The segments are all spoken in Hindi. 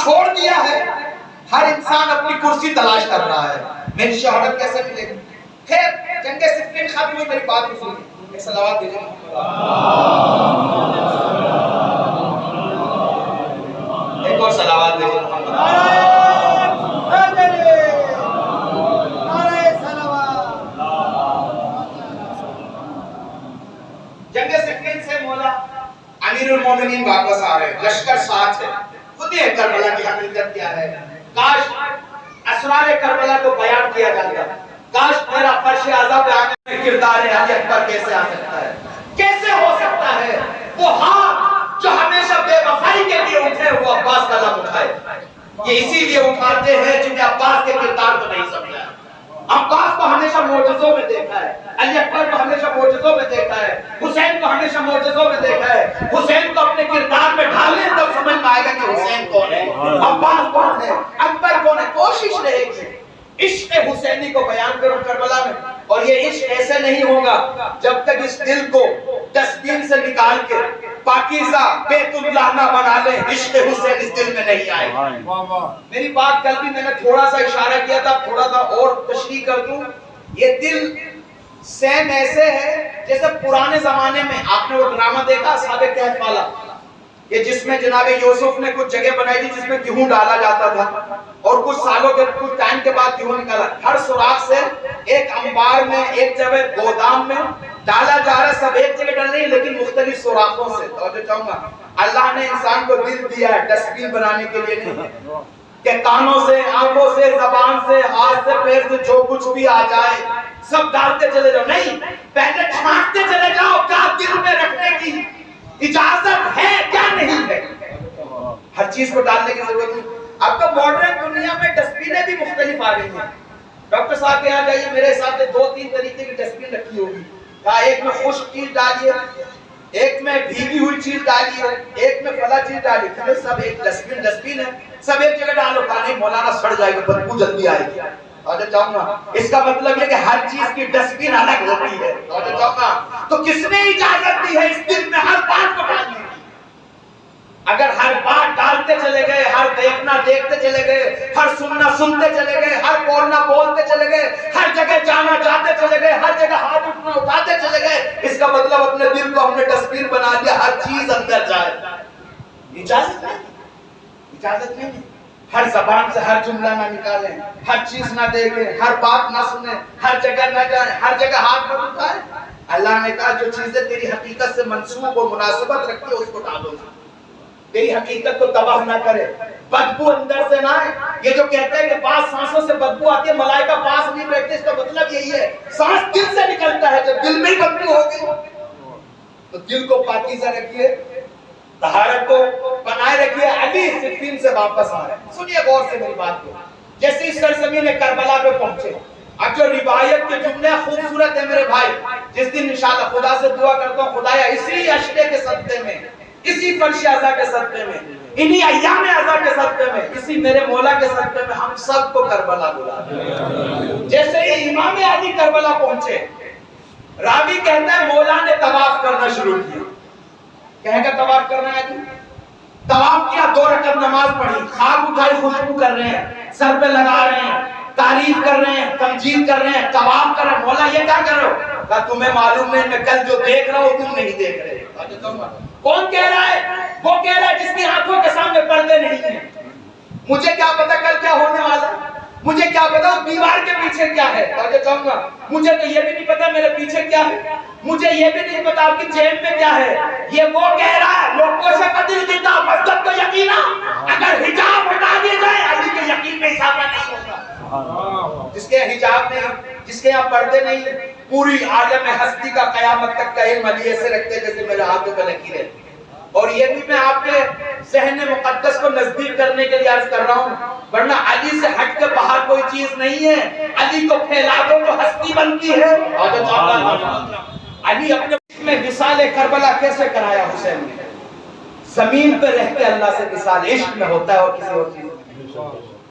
छोड़ दिया है। हर इंसान अपनी कुर्सी तलाश कर रहा है, मेरी शहादत कैसे मिलेगी। खैर जंग सिफ़ीन खत्म हुई, मेरी बात सुनिए, एक सलावत दीजिए। एक और सलावत दीजिए। जंग सिफ़ीन से मौला अमीरुल मोमिनीन वापस आ रहे, लश्कर साथ है। खुद ही करबला की हकीकत क्या है। काश असरार करबला को बयान किया जाता, काश मेरा फर्श आज़ा पे आने में किरदार अली अकबर कैसे आ सकता है, कैसे हो सकता है वो हाथ जो हमेशा बेवफाई के लिए उठे वो अब्बास का लम उठाए। ये इसीलिए उठाते हैं जिन्हें अब्बास के किरदार को नहीं समझा। अब्बास को हमेशा मौजज़ों में देखा है, अली अकबर को हमेशा मौजज़ों में देखा है, हुसैन को हमेशा मौजज़ों में देखा है। हुसैन को अपने किरदार में डालें तब समझ में आएगा कि हुसैन कौन है, अब्बास कौन है, अकबर कौन है। कोशिश रहेगी इश्क़ हुसैनी को बयान करो करबला में। और ये इश्क़ ऐसे नहीं होगा जब तक इस दिल को डस्टबिन से निकाल के पाकीज़ा बैतुल्लाह ना बना ले, इश्क़ हुसैन इस दिल में नहीं आएगा। मेरी बात कल भी मैंने थोड़ा सा इशारा किया था, थोड़ा सा और तशरीह कर दूं। ये दिल सेम ऐसे है जैसे पुराने जमाने में आपने वो ड्रामा देखा साबिक़ कहफ वाला, ये जिसमें जनाबे यूसुफ ने कुछ जगह बनाई थी जिसमें गेहूं डाला जाता था और कुछ सालों के कुछ टाइम के बाद गेहूं निकाला। हर सुराख से एक अंबार में, एक जगह गोदाम में डाला जा रहा है, सब एक जगह डाल रही है लेकिन मुख्तलिफ सुराखों से। तो चाहूंगा अल्लाह ने इंसान को दिल दिया है डस्टबिन बनाने के लिए नहीं कि कानों से, आंखों से, जबान से, हाथ से, पैर से जो कुछ भी आ जाए सब डालते चले जाओ। नहीं, पहले छांटते चले जाओ क्या दिल में रखने की इजाजत है क्या नहीं है। हर चीज को डालने की जरूरत नहीं। अब तो मॉडर्न दुनिया में डस्टबिनें भी मुख्तलिफ आ गई हैं। डॉक्टर साहब के यहाँ जाइए, मेरे हिसाब से 2-3 तरीके की डस्टबिन रखी होगी। एक में खुश्क चीज डालिए, एक में भीगी हुई चीज डालिए, एक में फला चीज डालिए, सब एक डस्टबिन है, सब एक जगह डालो। नहीं मौलाना सड़ जाएगा, बदबू जल्दी आएगी। इसका मतलब ये कि हर चीज की डस्टबिन अलग होती है। तो किसने इजाजत दी है इस दिल में हर बात को डालने की। अगर हर बात डालते चले गए, हर देखना देखते चले गए, हर सुनना सुनते चले गए, हर बोलना बोलते चले गए, हर जगह जाना जाते चले गए, हर जगह हाथ उठना उठाते चले गए, इसका मतलब अपने दिल को हमने डस्टबिन बना दिया, हर चीज अंदर जाए। इजाजत नहीं। हर जबान से हर जुमला ना निकालें, हर चीज ना देखें, हर बात ना सुने, हर जगह ना जाए, हर जगह हाथ ना उठाए। अल्लाह ने कहा जो चीजें तेरी हकीकत से मंसूब और मुनासिबत रखती है उसको डालो, तेरी हकीकत को तबाह ना करे, बदबू अंदर से ना आए। ये जो कहते हैं कि पांच सांसों से बदबू आती है, मलाइका पास नहीं बैठते, इसका मतलब यही है सांस दिल से निकलता है। जब दिल में ही बदबू होगी तो दिल को पाकीज़ा रखिए, तहारत को बनाए रखिए। अली सिफ़ीन से वापस आ रहे हैं, सुनिए गौर से मेरी बात को। जैसे इस सरजमीन करबला पे पहुंचे, अब जो रिवायत के जुमले खूबसूरत है मेरे भाई, जिस दिन इंशाअल्लाह खुदा से दुआ करता हूँ खुदाया इसी अशरे के सदक़े में, इसी फर्श आज़ा के सदक़े में, इन्हीं अय्याम आज़ा के सदक़े में, इसी मेरे मौला के सदक़े में हम सबको करबला बुला दे। जैसे ही इमाम अली करबला पहुंचे, रावी कहता है मौला ने तवाफ करना शुरू किया। कहेगा तवाफ करना है, तवाफ किया, 2 रकात नमाज पढ़ी, खाक उठाई, खुशबू कर रहे हैं, सर पे लगा रहे हैं, तारीफ कर रहे हैं, तमजीद कर रहे हैं, तवाफ कर रहे हैं। मौला ये क्या कर रहे हो? कहा तुम्हें मालूम नहीं मैं कल जो देख रहा हूँ तुम नहीं देख रहे। कौन कह रहा है? वो कह रहा है जिसकी आंखों के सामने पर्दे नहीं है। मुझे क्या पता कल क्या होने वाला, मुझे क्या पता उस दीवार के पीछे क्या है। मुझे तो ये भी नहीं पता मेरे पीछे क्या है, मुझे ये भी नहीं पता आपकी जेब में क्या है। ये वो कह रहा है लोगों से कदिल जीता मस्जिद को यकीना, अगर हिजाब हटा दिया जाए अली के यकीन में इजाफा नहीं होगा। जिसके हिजाब नहीं, जिसके यहाँ पर्दे नहीं, पूरी आलम हस्ती का कयामत तक का इल्म अली ऐसे रखते जैसे मेरे हाथों पे लकीरें। और ये भी मैं आपके ज़हन मुक़द्दस को नजदीक करने के लिए अर्ज कर रहा हूँ, वरना अली से हट के बाहर कोई चीज नहीं है। अली को फैला दो तो हस्ती बनती है। अली अपने में विसाल करबला कैसे कराया हुसैन ने? जमीन पे रह के अल्लाह से विसाल इश्क में होता है और किसी और चीज।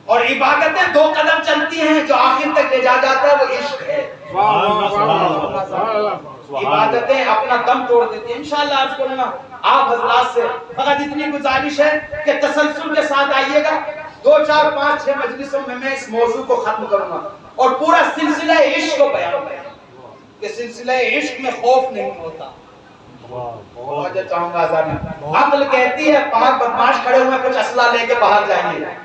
और इबादतें 2 कदम चलती हैं, जो आखिर तक ले जा जाता है वो इश्क है। इबादतें अपना दम तोड़ देती हैं। इंशाअल्लाह आज को ना आप हजरात से फकत इतनी गुजारिश है कि तसल्सल के साथ आइएगा। 2 4 5 6 मजलिसों में मैं इस मौजू को खत्म करूंगा और पूरा सिलसिला इश्क को बयान करूंगा कि सिलसिला इश्क में खौफ नहीं होता। बहुत चाहूंगा अक्ल कहती है बाहर बदमाश खड़े हुए कुछ असला लेके बाहर जाइए,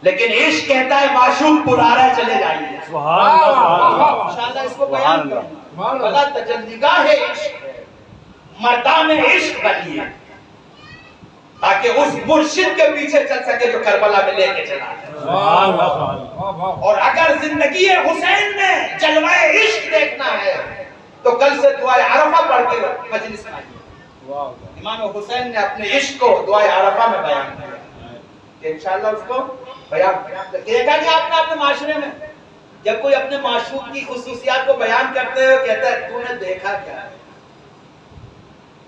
लेकिन इश्क कहता है माशूक बुला रहा है चले जाइए। इंशाअल्लाह इसको बयान करूंगा। भला तजल्लीगाह है इश्क, मर्दाने इश्क बनिए ताकि उस मुर्शिद के पीछे चल सके जो करबला में लेके चला। और अगर जिंदगी हुसैन में जलवाए इश्क देखना है तो कल से दुआए अरफा पढ़ के मजलिस में आइए। इमाम हुसैन ने अपने इश्क को दुआए अरफा में बयान किया। इंशाअल्लाह उसको बयान देखा नहीं आपने अपने माशरे में जब कोई अपने माशूक की खुसूसियात को बयान करते हुए कहता है तूने देखा क्या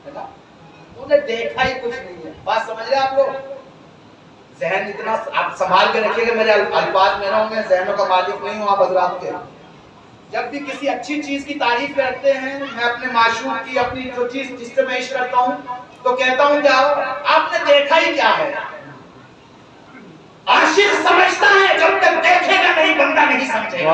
है ना, तूने देखा ही कुछ नहीं है। बात समझ रहे आप लोग? जहन इतना आप संभाल के रखिएगा, मेरे अल्फाज मेरा हूं, मैं जहनों का मालिक नहीं हूं आप हजरात के। जब भी किसी अच्छी चीज की तारीफ करते हैं, मैं अपने माशूक की अपनी जो चीज जिससे मैं इश्क करता हूं तो कहता हूं क्या आपने देखा ही क्या है। आशिक समझता है जब तक देखेगा नहीं बंदा नहीं समझेगा।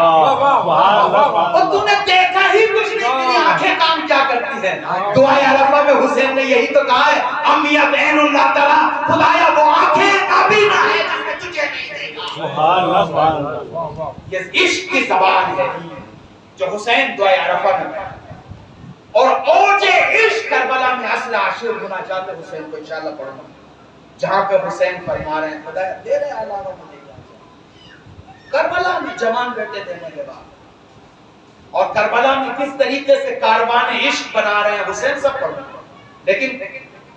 और तूने देखा ही कुछ नहीं, तेरी आंखें काम क्या करती है। दुआए अरफा में हुसैन ने यही तो कहा है, अम्मिया बहनुल्लाह तआला, खुदाया वो आंखें काबीना है जिसमें तुझे नहीं देखा। सुभान अल्लाह, ये इश्क की ज़बान है जो हुसैन दुआए अरफा में। और ओजे इश्क करबला में असल आशिक होना चाहते हुसैन को इंशाअल्लाह पढ़ना, जहां पे हुसैन फरमा रहे हैं खुदा दे रहे अलावा करबला में जवान बेटे देने के बाद और करबला में किस तरीके से कारवान इश्क बना रहे हैं हुसैन सब पढ़ो। लेकिन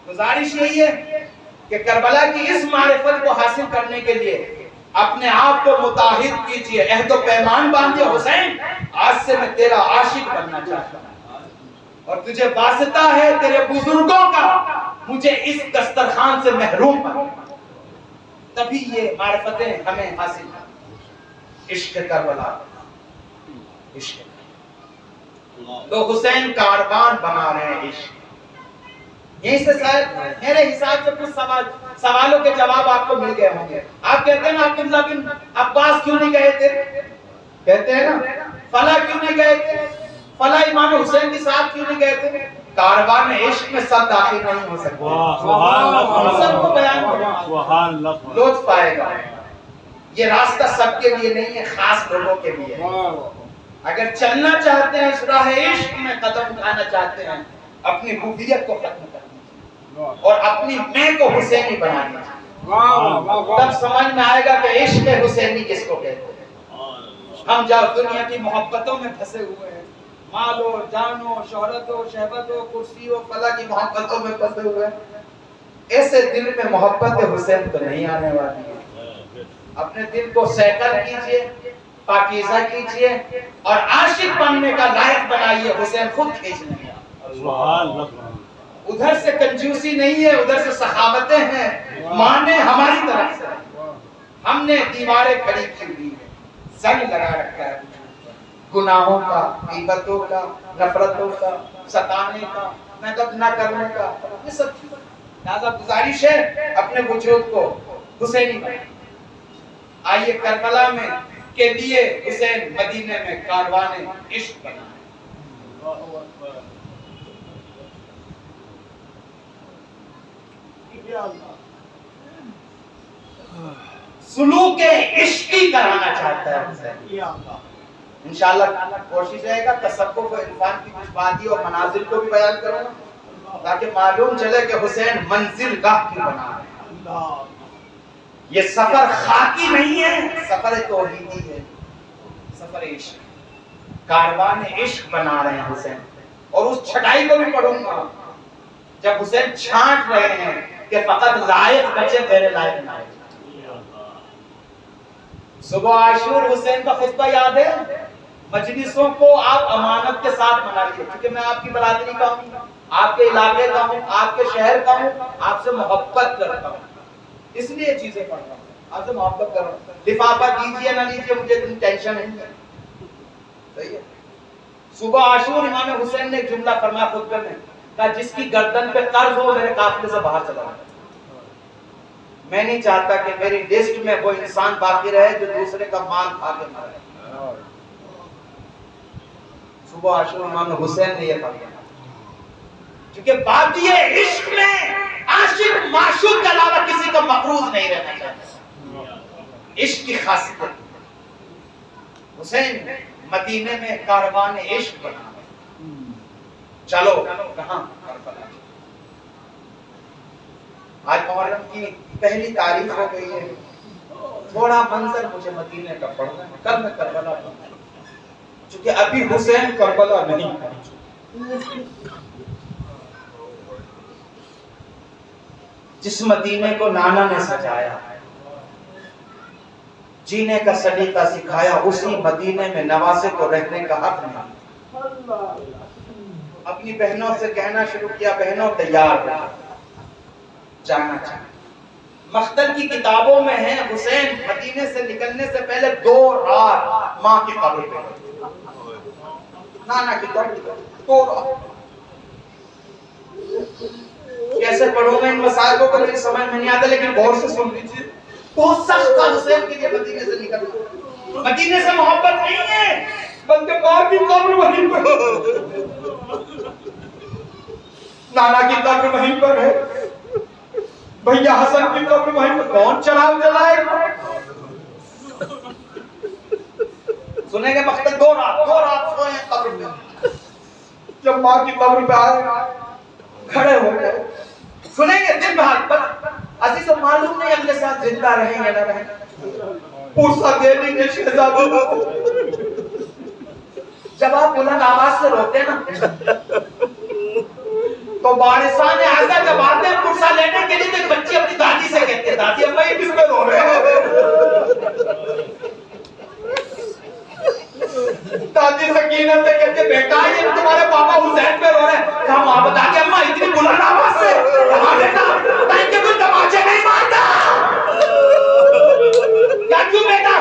गुजारिश यही है कि करबला की इस मारिफत को हासिल करने के लिए अपने आप को मुताहिद कीजिए, अहद व पैमान बांधिए। हुसैन आज से मैं तेरा आशिक बनना चाहता हूं और तुझे वास्ता है तेरे बुजुर्गों का मुझे इस दस्तरखान से महरूम कर, तभी ये मारिफतें हमें हासिल। इश्क करबला, इश्क तो हुसैन कारवान बना रहे हैं इश्क। यहीं से शायद मेरे हिसाब से कुछ सवालों के जवाब आपको मिल गए होंगे। आप कहते हैं ना अब्दुल्लाह बिन अब्बास क्यों नहीं गए थे, कहते हैं ना फला क्यों नहीं गए थे, फला इमाम हुसैन के साथ क्यों नहीं गए थे। कारवान इश्क में सब दाखिल नहीं हो सकते। सबको बयान लुत्फ आएगा। ये रास्ता सबके लिए नहीं है, खास लोगों के लिए। अगर चलना चाहते हैं इस राह इश्क में कदम उठाना चाहते हैं, अपनी हुवियत को खत्म करना और अपनी मैं को हुसैनी बनानी, तब समझ में आएगा कि इश्क हुसैनी किसको कहते हैं। हम जब दुनिया की मोहब्बतों में फंसे हुए हैं, मालो जानो शोहरतो शहबतो कुर्सियों फला की मोहब्बतों में फंसे हुए हैं, ऐसे दिल में मोहब्बत हुसैन तो नहीं आने वाली है। अपने दिल को सैकल कीजिए, पाकीज़ा कीजिए और आशिक बनने का लायक बनाइए। हुसैन खुद खींच लेंगे। उधर से कंजूसी नहीं है, उधर से सखावतें हैं। माने हमारी तरफ से हमने दीवारें खड़ी की हुई है, जंग लगा रखा है गुनाहों का, गीबतों का, नफरतों का, सताने का, मदद न करने का, ये सब लिहाजा गुजारिश है अपने वजूद को हुसैनी बनाए। आइए करबला में के लिए हुसैन मदीने में कारवाने इश्क बना। सुलूक इश्की कराना चाहता है हुसैन। इंशाअल्लाह कोशिश रहेगा तसव्वुफ व इरफान की कुछ बातें और मनाजिल को भी बयान करूंगा ताकि मालूम चले कि हुसैन मंजिल गाह क्यों बना रहे हैं। ये सफर खाकी नहीं है, सफर तौहीदी है, सफर इश्क। कारवान इश्क बना रहे हैं हुसैन। और उस छटाई को भी पढ़ूंगा जब हुसैन छांट रहे हैं कि फकत लायक बचे मेरे लायक ना। सुबह आशूर हुसैन का खुतबा याद है। मजलिसों को आप अमानत के साथ मनाइए, क्योंकि मैं आपकी बरादरी का हूँ, आपके इलाके का हूँ, आपके शहर का हूँ, आपसे मोहब्बत करता हूँ, इसलिए चीजें पढ़ रहा हूँ, आपसे मोहब्बत कर रहा हूँ। लिफाफा कीजिए ना लीजिए मुझे इतनी टेंशन नहीं है, सही है। सुबह आशूर इमाम हुसैन ने एक जुमला फरमाया खुतबे में, कहा जिसकी गर्दन पे कर्ज हो मेरे काफिले से बाहर चला जाए। मैं नहीं चाहता कि मेरी लिस्ट में वो इंसान बाकी रहे जो दूसरे का माल खा के मरे। सुबह आशूर इमाम हुसैन ने यह फरमाया, क्योंकि बात ये इश्क में आशिक माशूक के अलावा किसी का मकरूज नहीं रहना चाहता। इश्क की खासियत हुसैन मदीने में कारवान इश्क बना। चलो कहां? करबला। आज मुहर्रम की पहली तारीख हो गई है। थोड़ा मंजर मुझे मदीने का पढ़ना है, कल मैं करबला पढ़ूंगा, क्योंकि अभी हुसैन करबला नहीं पहुंचे। जिस मदीने को नाना ने सजाया, जीने का सलीका सिखाया, उसी मदीने में नवासे को रहने का हक नहीं। अपनी बहनों से कहना शुरू किया, बहनों तैयार जाना चाहिए। मख्तल की किताबों में है हुसैन मदीने से निकलने से पहले 2 रात माँ की कब्र पे, नाना की कब्र पे 2 रात। कैसे पढ़ूंगा इन मसाइलों को मेरी समझ में नहीं आता, लेकिन गौर से सुन लीजिए। बहुत सख्त था हुसैन के लिए मदीने से निकलना। मदीने से मोहब्बत नहीं है, बल्कि बाप की कब्र वहीं पर, नाना की कब्र वहीं पर है, भैया हसन की कब्र वहीं पर। कौन चढ़ाव जलाएगा? सुनेंगे मख्तल 2 रात सोए हैं कब्र में। जब माँ की कब्र पे आए, खड़े हो गए, सुनेंगे दिल में पर अजीज को मालूम नहीं अगले साथ जिंदा रहें या ना रहें। पुरसा दे देंगे शहजादे। जब आप बुलंद आवाज से रोते ना, तो वारिसा ने ऐसा जब आते हैं पुरसा लेने के लिए, तो बच्चे अपनी दादी से कहते हैं, दादी अम्मा ये किस पे रो रहे हैं? दादी सकीना से कहते, बेटा ये तुम्हारे पापा हुसैन पे रो रहे हैं। कहा माँ बता के अम्मा इतनी बुलंद आवाज से? हाँ बेटा, ताकि कोई तमाचे नहीं मारता। क्या क्यों बेटा?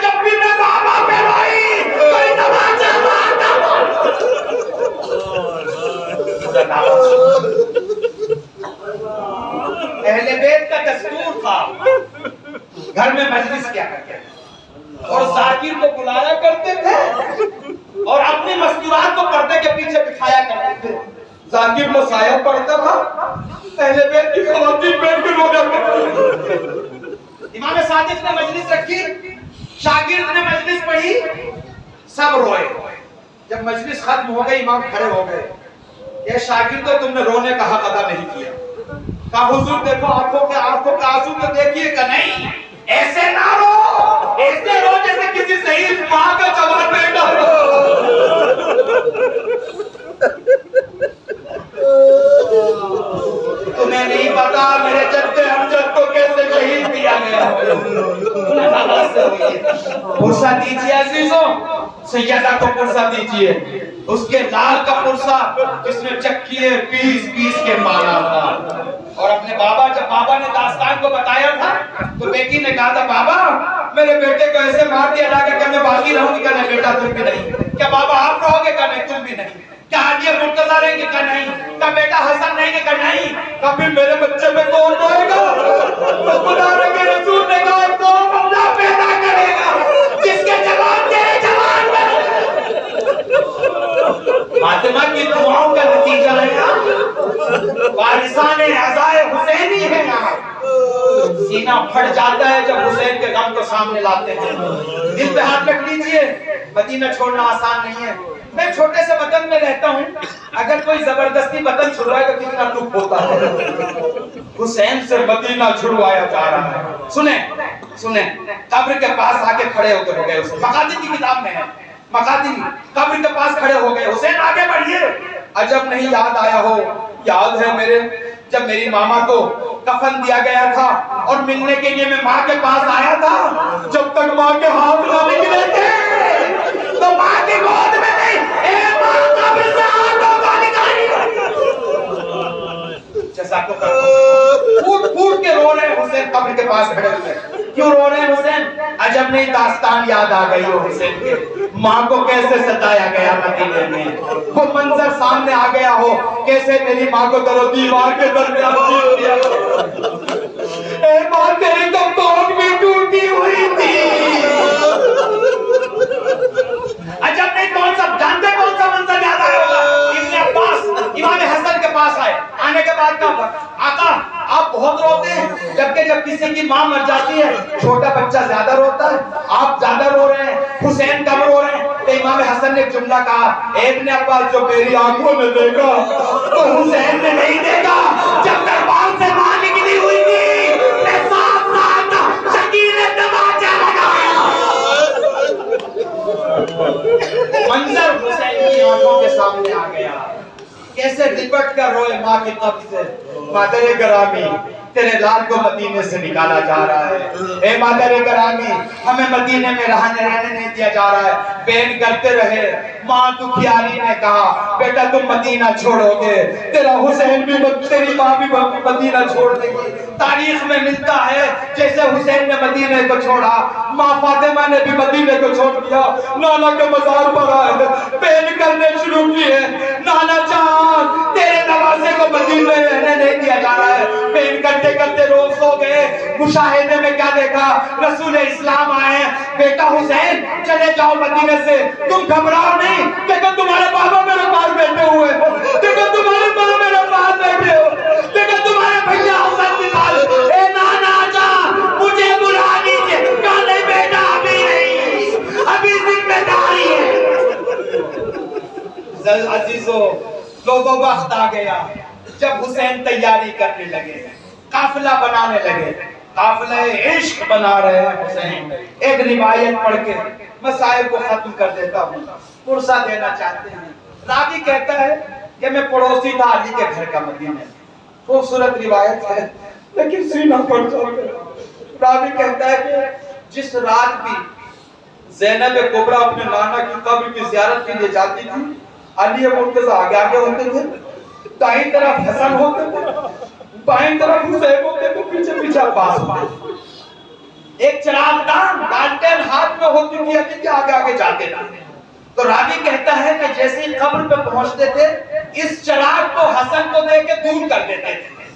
जब भी मैं पापा पे रोई कोई तमाचे मारता। अहले बैत का दस्तूर था, घर में मजलिस किया करते थे और जाकिर को बुलाया करते थे और अपनी मस्तूरात को पर्दे के पीछे बिठाया करते थे। जाकिर मसाया पढ़ता था, अहले बैत की खवातीन बैठ के रोया करती। इमाम सादिक ने मजलिस रखी, शागिर्द ने मजलिस पढ़ी, सब रोए। जब मजलिस खत्म हो गई, इमाम खड़े हो गए, ये शागिर्दों तुमने रोने का हक अदा नहीं किया। कहा हुजूर देखो आंखों के आंसू तो देखिए कि नहीं, ऐसे ना रो, ऐसे रो जैसे किसी सही माँ का जवान बेटा हो। तुम्हें नहीं पता मेरे जद्दे हमजद को कैसे शहीद किया गया। पुरसा दीजिए अजीजों, सैयदा को पुरसा दीजिए, उसके लाल का पुरसा जिसमें चक्की पीस के मारा था। और अपने बाबा, जब बाबा ने दास्तान को बताया था, तो बेटी ने कहा था बाबा मेरे बेटे को ऐसे मार दिया जाकर कि मैं बाकी रहूंगी। कहना बेटा तुम भी नहीं। क्या बाबा आप रहोगे? क्या नहीं, तुम भी नहीं। क्या हाजिया मुर्तजा रहेंगे? क्या नहीं। क्या बेटा हसन रहेंगे? क्या नहीं। क्या फिर मेरे बच्चे में कौन रोएगा? तो खुदा के रसूल ने कहा तो बंदा पैदा करेगा जिसके जवान तेरे जवान फातिमा की दुआओं का नतीजा है ना। वारिसाने अज़ाए हुसैनी है यहाँ। सीना फट जाता है जब हुसैन के गम को सामने लाते हैं। दिल पे हाथ रख लीजिए, मदीना छोड़ना आसान नहीं है। मैं छोटे से वतन में रहता हूँ, अगर कोई जबरदस्ती वतन छुड़वाए तो कितना दुख होता है। हुसैन से मदीना छुड़वाया जा रहा है। सुने सुने, कब्र के पास आके खड़े होकर हो गए। मकातिब की किताब में है, मकातिब कब्र के पास खड़े हो गए। हुसैन आगे बढ़िए। अजब नहीं याद आया हो, याद है मेरे, जब मेरी मामा को कफन दिया गया था और मिलने के लिए मैं माँ के पास आया था, जब तक माँ के हाथ ना निकले थे तो माँ की गोद में नहीं, ए माँ कब्र से हाथों को निकाली। जज़ाकल्लाह। फूट फूट के रो रहे हैं हुसैन कब्र के पास खड़े हुए। क्यों रो रहे हैं हुसैन? अजब नहीं दास्तान याद आ गई हो हुसैन के, माँ को कैसे सताया गया मदीने में, वो मंजर सामने आ गया हो, कैसे मेरी माँ को दरो दीवार के दरमियान दिया। ए माँ तेरी तो कोट भी टूटी हुई थी। अजब नहीं, कौन सा जानते, कौन सा मंजर याद आया होगा? इब्ने अब्बास इमाम हसन के पास आए, आने के बाद कहा आका आप बहुत रोते हैं, जबकि जब किसी की माँ मर जाती है छोटा बच्चा ज्यादा रोता है, आप ज्यादा रो रहे हैं, हुसैन कम रो रहे हैं। तो इमाम हसन ने एक जुमला कहा, इब्ने अब्बास जो मेरी आंखों में देखा तो हुसैन ने नहीं देखा। जब दरबार से माँ निकली हुई थी मैं साथ साथ शकील ने दरवाजा लगाया। मंजर हुसैन की आंखों के सामने आ गया, कैसे लिपट कर रोए माँ की कब्र से। मादर गरामी तेरे लाल को मदीने से निकाला जा रहा है। ए मादर गरामी हमें मदीने में रहने नहीं दिया जा रहा है। बैन करते रहे। माँ दुखियारी ने कहा बेटा तुम मदीना छोड़ोगे, तेरा हुसैन भी तेरी माँ भी मदीना छोड़ देगी। तारीख में मिलता है जैसे हुसैन ने मदीने को छोड़ा, माँ फातिमा ने भी मदीने को छोड़ दिया। नाना के मजार पर आए, बैन करने शुरू किए, नाना जान तेरे नवासे को मदीने में रहने नहीं दिया जा रहा है। बैन करते करते रोज सो गए। मुशाहिदे में क्या देखा, रसूल इस्लाम आए, बेटा हुसैन चले जाओ मदीने से, तुम घबराओ नहीं, देखो तुम्हारे बाबा मेरे पास बैठे हुए, देखो तुम्हारे माँ मेरे पास बैठे हो, देखो तुम्हारे भैया हसन के पास। ए नाना जा मुझे बुला लीजिए। कहा नहीं बेटा अभी नहीं, अभी जिम्मेदारी है। अजीजों लोगों वक्त आ गया जब हुसैन तैयारी करने लगे, काफिला बनाने लगे, काफिला इश्क बना रहे हैं हुसैन। एक रिवायत पढ़ के मसाइल को खत्म कर देता हूँ, पुरसा देना चाहते हैं। रावी कहता है कि मैं पड़ोसी था अली के घर का मदीने, खूबसूरत रिवायत है लेकिन सीना पड़ जाता। रावी कहता है कि जिस रात भी ज़ैनब कुबरा अपने नाना की कब्र की ज़ियारत के लिए जाती थी, अली मुर्तज़ा आगे आगे होते थे, दाईं तरफ हसन होते थे, बाईं तरफ हुसैन होते थे, पीछे पीछे अब्बास होते। एक चिरागदान लालटेन हाथ में होती थी, अली के आगे आगे जाते थे। तो रावी कहता है कि जैसे ही कब्र पे पहुंचते थे इस चिराग को हसन को दे के दूर कर देते थे,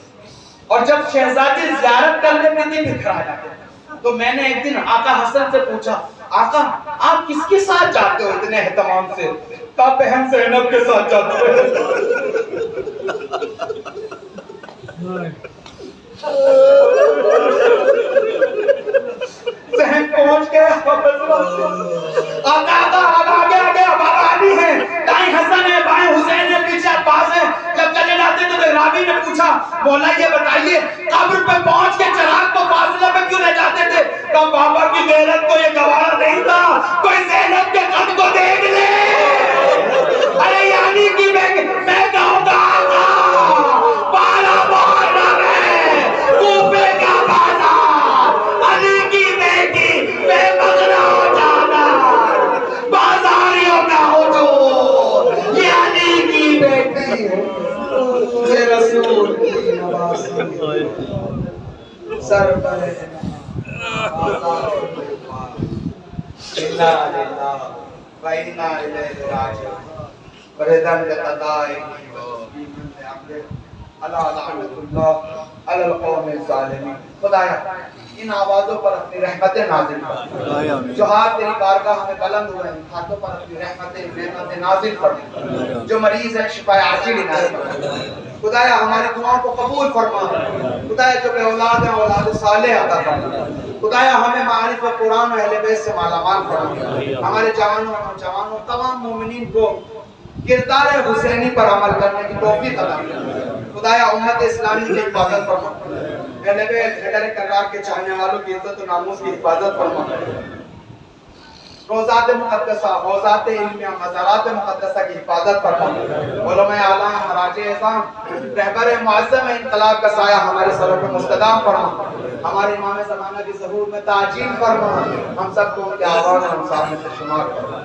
और जब शहजादी ज़ियारत कर लेती थी फिर खड़ा जाते थे। तो मैंने एक दिन आका हसन से पूछा, आका आप किसके साथ जाते हो इतने एहतमाम से? कहा बहन ज़ैनब के साथ जाते हो। बहन पहुंच गया, आगे आगे अली है, दाएं हसन है, बाएं हुसैन है, पीछे अब्बास है। जब चले जाते थे तो रावी ने पूछा, मौला ये बताइए कब्र पे पहुंच के चिराग को फासले में क्यों ले जाते थे? कहा बाबा की गैरत को ये गवारा नहीं था, कोई ज़ैनब के कद को देख ले। अरे यानी कि मैं कहूँगा पाला मारना है, कूफे का बाजार, अली की बेटी बेमगना हो जाना, बाजारियों का हुजूर, ये अली की बेटी है, ये रसूल की नवासी सर पर इन्ना लिल्लाह व इन्ना इलैहि राजिऊन। बरदन लताए अल्लाह लानतुल्लाह अलल कौमिल ज़ालिमीन। खुदाया इन आवाज़ों पर अपनी रहमतें नाज़िल फरमा, जो हाथ तेरी बारगाह में बुलंद हुए हैं हाथों पर अपनी रहमतें नाज़िल फरमा, जो मरीज़ है शिफा आजिल इनायत फरमा। खुदाया हमारी दुआओं को कबूल फरमा, खुदाया जो बेऔलाद है औलाद सालेह अता फरमा। खुदाया हमें मारिफ कुरान और अहले बैत से मालामाल फरमा। हमारे जवानों और नौजवानों तमाम मोमिनीन को किरदार हुसैनी पर अमल करने की तौफीक अता फरमा। खुदाया उम्मत इस्लामी की हिफाजत फरमा, अहले बैत हैदर करार के चाहने वालों की इज्जत और नामूस की हिफाजत फरमा। रोज़ात मुक़द्दसा, औज़ात इल्मिया, मज़ारात मुक़द्दसा की हिफाजत फरमा। उलमाए आला, मराजे इज़ाम, रहबर मुअज़्ज़म इनक़लाब का साया हमारे सरों पे मुस्तदाम फरमा। हमारे इमाम ज़माना की ज़हूर में ताजील फरमा। हम सबको उनके आवाज़ और अंसार में से शुमार फरमा।